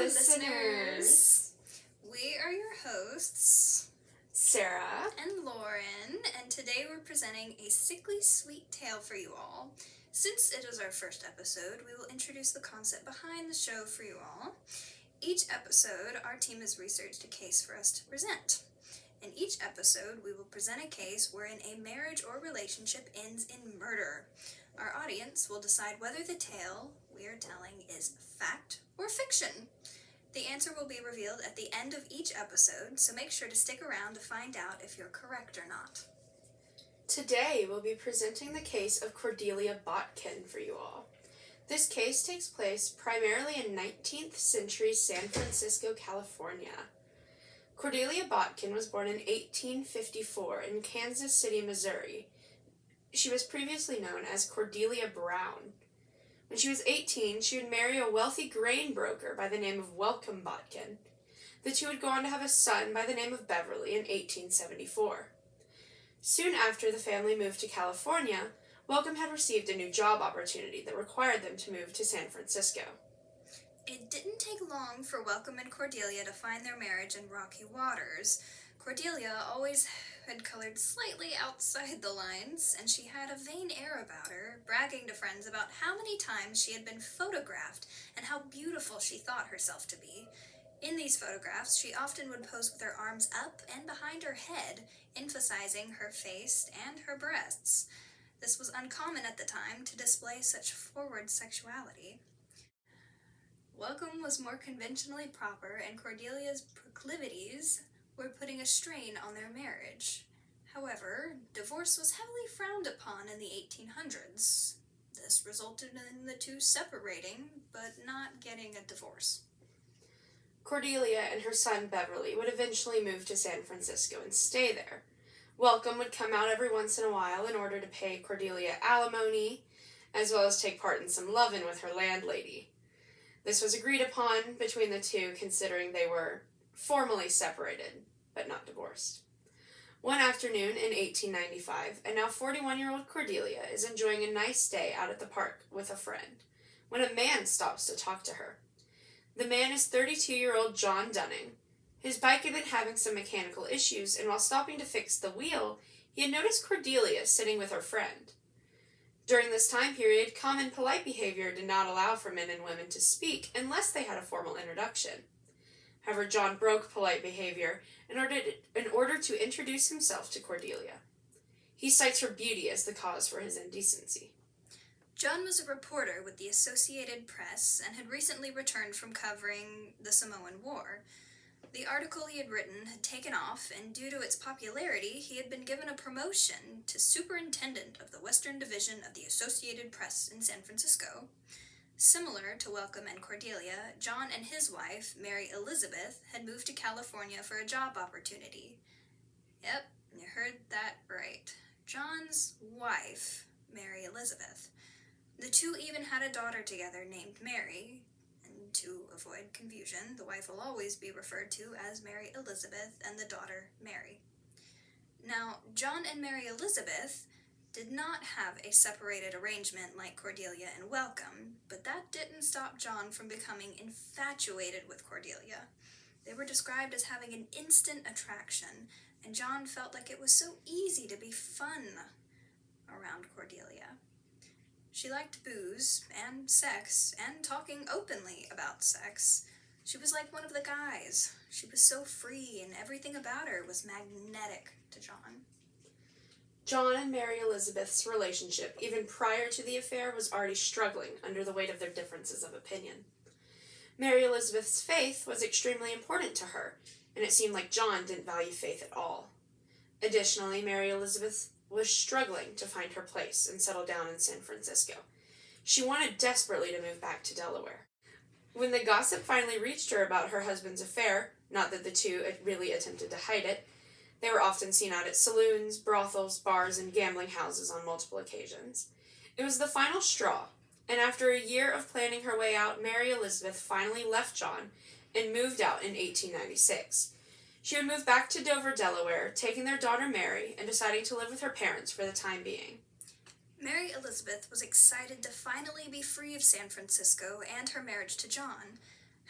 listeners! We are your hosts, Sarah and Lauren, and today we're presenting a sickly sweet tale for you all. Since it is our first episode, we will introduce the concept behind the show for you all. Each episode, our team has researched a case for us to present. In each episode, we will present a case wherein a marriage or relationship ends in murder. Our audience will decide whether the tale we are telling is fact or fiction. The answer will be revealed at the end of each episode, so make sure to stick around to find out if you're correct or not. Today we'll be presenting the case of Cordelia Botkin for you all. This case takes place primarily in 19th century San Francisco, California. Cordelia Botkin was born in 1854 in Kansas City, Missouri. She was previously known as Cordelia Brown. When she was 18, she would marry a wealthy grain broker by the name of Welcome Botkin. The two would go on to have a son by the name of Beverly in 1874. Soon after the family moved to California, Welcome had received a new job opportunity that required them to move to San Francisco. It didn't take long for Welcome and Cordelia to find their marriage in rocky waters. Cordelia always had colored slightly outside the lines, and she had a vain air about her, bragging to friends about how many times she had been photographed and how beautiful she thought herself to be. In these photographs, she often would pose with her arms up and behind her head, emphasizing her face and her breasts. This was uncommon at the time to display such forward sexuality. Welcome was more conventionally proper, and Cordelia's proclivities were putting a strain on their marriage. However, divorce was heavily frowned upon in the 1800s. This resulted in the two separating, but not getting a divorce. Cordelia and her son Beverly would eventually move to San Francisco and stay there. Welcome would come out every once in a while in order to pay Cordelia alimony, as well as take part in some lovin' with her landlady. This was agreed upon between the two, considering they were formally separated, but not divorced. One afternoon in 1895, and now 41-year-old Cordelia is enjoying a nice day out at the park with a friend, when a man stops to talk to her. The man is 32-year-old John Dunning. His bike had been having some mechanical issues, and while stopping to fix the wheel, he had noticed Cordelia sitting with her friend. During this time period, common polite behavior did not allow for men and women to speak unless they had a formal introduction. However, John broke polite behavior in order to introduce himself to Cordelia. He cites her beauty as the cause for his indecency. John was a reporter with the Associated Press and had recently returned from covering the Samoan War. The article he had written had taken off, and due to its popularity, he had been given a promotion to superintendent of the Western Division of the Associated Press in San Francisco. Similar to Welcome and Cordelia, John and his wife, Mary Elizabeth, had moved to California for a job opportunity. Yep, you heard that right. John's wife, Mary Elizabeth. The two even had a daughter together named Mary. To avoid confusion, the wife will always be referred to as Mary Elizabeth and the daughter Mary. Now, John and Mary Elizabeth did not have a separated arrangement like Cordelia and Welcome, but that didn't stop John from becoming infatuated with Cordelia. They were described as having an instant attraction, and John felt like it was so easy to be fun around Cordelia. She liked booze and sex and talking openly about sex. She was like one of the guys. She was so free, and everything about her was magnetic to John. John and Mary Elizabeth's relationship, even prior to the affair, was already struggling under the weight of their differences of opinion. Mary Elizabeth's faith was extremely important to her, and it seemed like John didn't value faith at all. Additionally, Mary Elizabeth was struggling to find her place and settle down in San Francisco. She wanted desperately to move back to Delaware. When the gossip finally reached her about her husband's affair, not that the two really attempted to hide it, they were often seen out at saloons, brothels, bars, and gambling houses on multiple occasions. It was the final straw, and after a year of planning her way out, Mary Elizabeth finally left John and moved out in 1896. She would move back to Dover, Delaware, taking their daughter Mary and deciding to live with her parents for the time being. Mary Elizabeth was excited to finally be free of San Francisco and her marriage to John.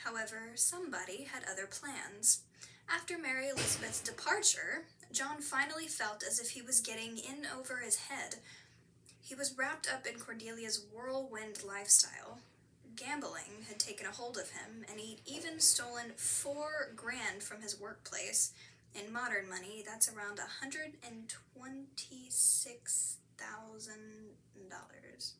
However, somebody had other plans. After Mary Elizabeth's departure, John finally felt as if he was getting in over his head. He was wrapped up in Cordelia's whirlwind lifestyle. Gambling had taken a hold of him, and he'd even stolen $4,000 from his workplace. In modern money, that's around $126,000.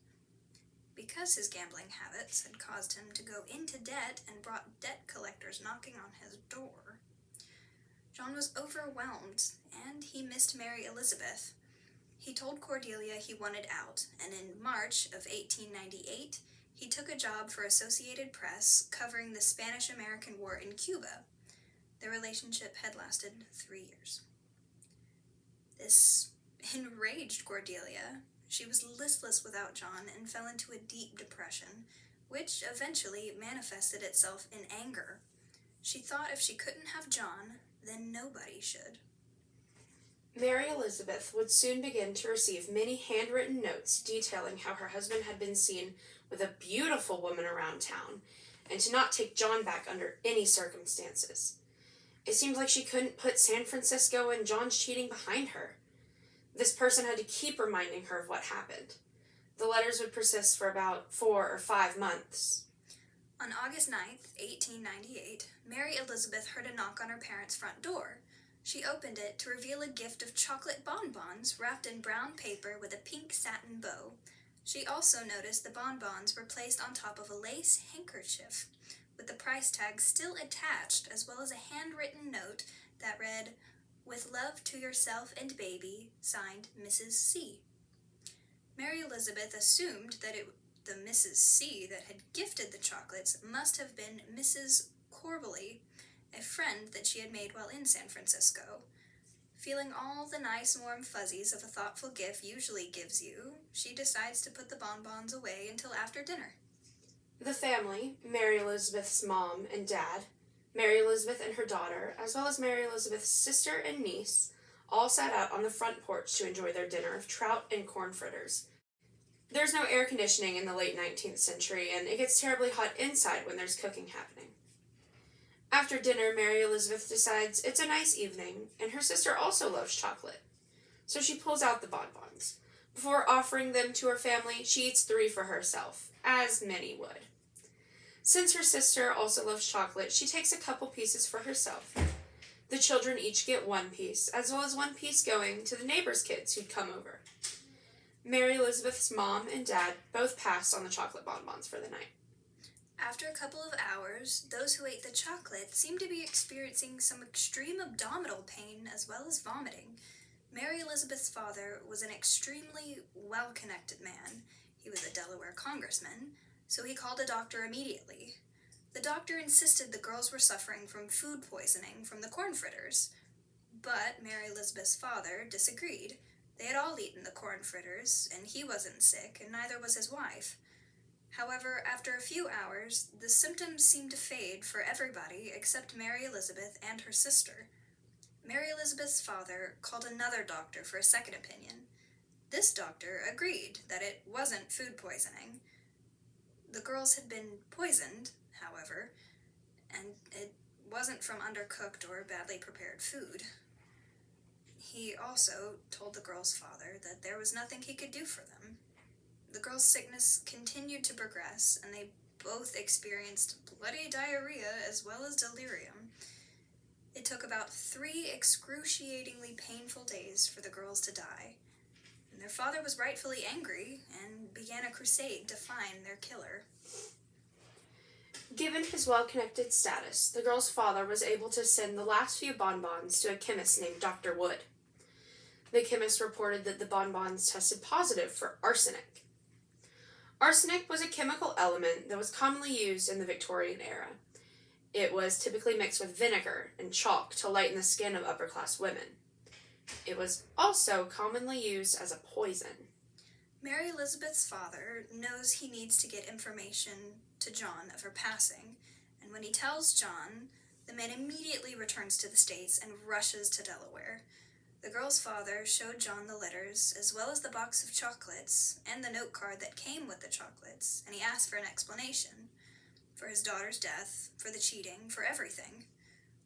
Because his gambling habits had caused him to go into debt and brought debt collectors knocking on his door, John was overwhelmed, and he missed Mary Elizabeth. He told Cordelia he wanted out, and in March of 1898, he took a job for Associated Press covering the Spanish-American War in Cuba. Their relationship had lasted 3 years. This enraged Cordelia. She was listless without John and fell into a deep depression, which eventually manifested itself in anger. She thought if she couldn't have John, then nobody should. Mary Elizabeth would soon begin to receive many handwritten notes detailing how her husband had been seen with a beautiful woman around town, and to not take John back under any circumstances. It seemed like she couldn't put San Francisco and John's cheating behind her. This person had to keep reminding her of what happened. The letters would persist for about 4 or 5 months. On August 9th, 1898, Mary Elizabeth heard a knock on her parents' front door. She opened it to reveal a gift of chocolate bonbons wrapped in brown paper with a pink satin bow. She also noticed the bonbons were placed on top of a lace handkerchief, with the price tag still attached, as well as a handwritten note that read, "With love to yourself and baby, signed Mrs. C." Mary Elizabeth assumed that the Mrs. C that had gifted the chocolates must have been Mrs. Corbally, a friend that she had made while in San Francisco. Feeling all the nice warm fuzzies of a thoughtful gift usually gives you, she decides to put the bonbons away until after dinner. The family, Mary Elizabeth's mom and dad, Mary Elizabeth and her daughter, as well as Mary Elizabeth's sister and niece, all sat out on the front porch to enjoy their dinner of trout and corn fritters. There's no air conditioning in the late 19th century, and it gets terribly hot inside when there's cooking happening. After dinner, Mary Elizabeth decides it's a nice evening, and her sister also loves chocolate. So she pulls out the bonbons. Before offering them to her family, she eats 3 for herself, as many would. Since her sister also loves chocolate, she takes a couple pieces for herself. The children each get 1 piece, as well as 1 piece going to the neighbors' kids who'd come over. Mary Elizabeth's mom and dad both passed on the chocolate bonbons for the night. After a couple of hours, those who ate the chocolate seemed to be experiencing some extreme abdominal pain as well as vomiting. Mary Elizabeth's father was an extremely well-connected man. He was a Delaware congressman, so he called a doctor immediately. The doctor insisted the girls were suffering from food poisoning from the corn fritters, but Mary Elizabeth's father disagreed. They had all eaten the corn fritters, and he wasn't sick, and neither was his wife. However, after a few hours, the symptoms seemed to fade for everybody except Mary Elizabeth and her sister. Mary Elizabeth's father called another doctor for a second opinion. This doctor agreed that it wasn't food poisoning. The girls had been poisoned, however, and it wasn't from undercooked or badly prepared food. He also told the girls' father that there was nothing he could do for them. The girls' sickness continued to progress, and they both experienced bloody diarrhea as well as delirium. It took about 3 excruciatingly painful days for the girls to die. And their father was rightfully angry and began a crusade to find their killer. Given his well-connected status, the girl's father was able to send the last few bonbons to a chemist named Dr. Wood. The chemist reported that the bonbons tested positive for arsenic. Arsenic was a chemical element that was commonly used in the Victorian era. It was typically mixed with vinegar and chalk to lighten the skin of upper-class women. It was also commonly used as a poison. Mary Elizabeth's father knows he needs to get information to John of her passing, and when he tells John, the man immediately returns to the States and rushes to Delaware. The girl's father showed John the letters, as well as the box of chocolates, and the note card that came with the chocolates, and he asked for an explanation. for his daughter's death, for the cheating, for everything.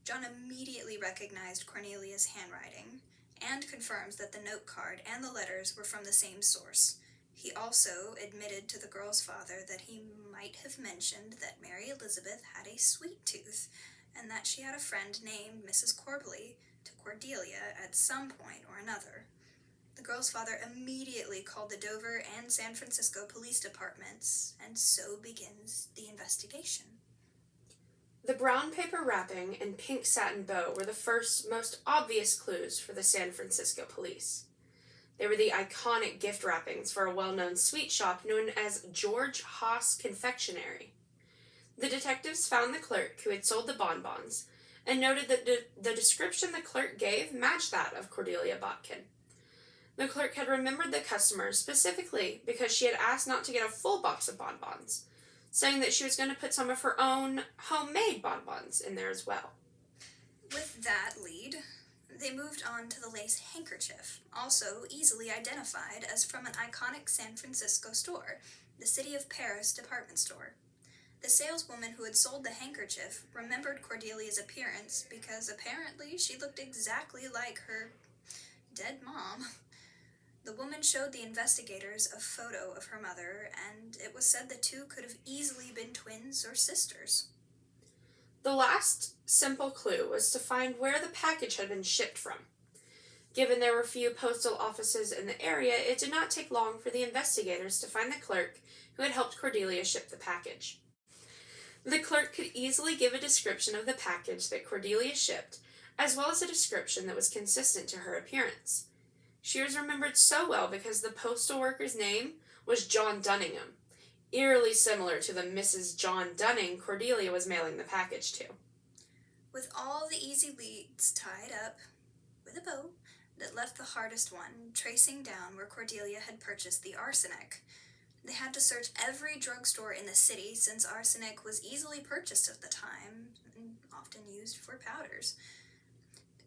John immediately recognized Cornelia's handwriting and confirms that the note card and the letters were from the same source. He also admitted to the girl's father that he might have mentioned that Mary Elizabeth had a sweet tooth and that she had a friend named Mrs. Corbally to Cordelia at some point or another. The girl's father immediately called the Dover and San Francisco police departments, and so begins the investigation. The brown paper wrapping and pink satin bow were the first, most obvious clues for the San Francisco police. They were the iconic gift wrappings for a well-known sweet shop known as George Haas Confectionery. The detectives found the clerk who had sold the bonbons and noted that the description the clerk gave matched that of Cordelia Botkin. The clerk had remembered the customer specifically because she had asked not to get a full box of bonbons, saying that she was going to put some of her own homemade bonbons in there as well. With that lead, they moved on to the lace handkerchief, also easily identified as from an iconic San Francisco store, the City of Paris department store. The saleswoman who had sold the handkerchief remembered Cordelia's appearance because apparently she looked exactly like her dead mom. The woman showed the investigators a photo of her mother, and it was said the two could have easily been twins or sisters. The last simple clue was to find where the package had been shipped from. Given there were few postal offices in the area, it did not take long for the investigators to find the clerk who had helped Cordelia ship the package. The clerk could easily give a description of the package that Cordelia shipped, as well as a description that was consistent to her appearance. She was remembered so well because the postal worker's name was John Dunningham, eerily similar to the Mrs. John Dunning Cordelia was mailing the package to. With all the easy leads tied up with a bow that left the hardest one tracing down where Cordelia had purchased the arsenic. They had to search every drugstore in the city since arsenic was easily purchased at the time and often used for powders.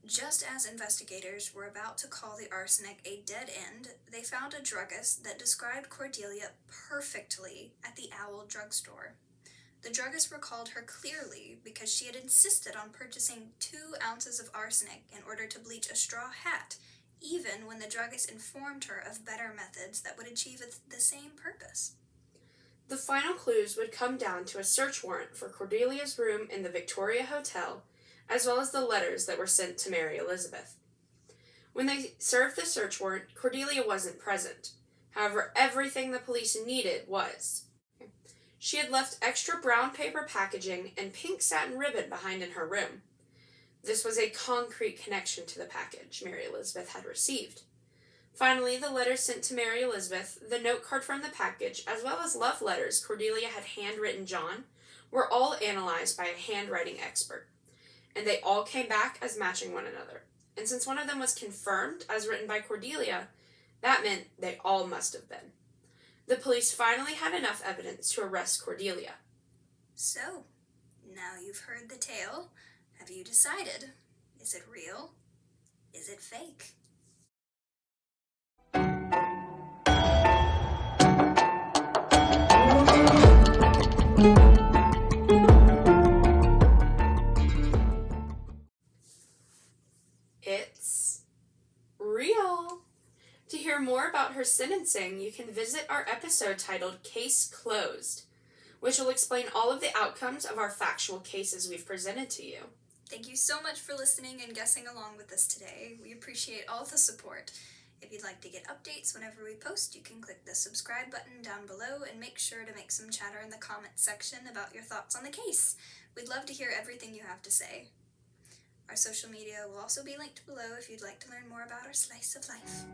Just as investigators were about to call the arsenic a dead end, they found a druggist that described Cordelia perfectly at the Owl drugstore. The druggist recalled her clearly because she had insisted on purchasing 2 ounces of arsenic in order to bleach a straw hat, even when the druggist informed her of better methods that would achieve the same purpose. The final clues would come down to a search warrant for Cordelia's room in the Victoria Hotel, as well as the letters that were sent to Mary Elizabeth. When they served the search warrant, Cordelia wasn't present. However, everything the police needed was. She had left extra brown paper packaging and pink satin ribbon behind in her room. This was a concrete connection to the package Mary Elizabeth had received. Finally, the letters sent to Mary Elizabeth, the note card from the package, as well as love letters Cordelia had handwritten John, were all analyzed by a handwriting expert, and they all came back as matching one another. And since one of them was confirmed as written by Cordelia, that meant they all must have been. The police finally had enough evidence to arrest Cordelia. So, now you've heard the tale. Have you decided? Is it real? Is it fake? It's real. To hear more about her sentencing, you can visit our episode titled Case Closed, which will explain all of the outcomes of our factual cases we've presented to you. Thank you so much for listening and guessing along with us today. We appreciate all the support. If you'd like to get updates whenever we post, you can click the subscribe button down below and make sure to make some chatter in the comments section about your thoughts on the case. We'd love to hear everything you have to say. Our social media will also be linked below if you'd like to learn more about our slice of life.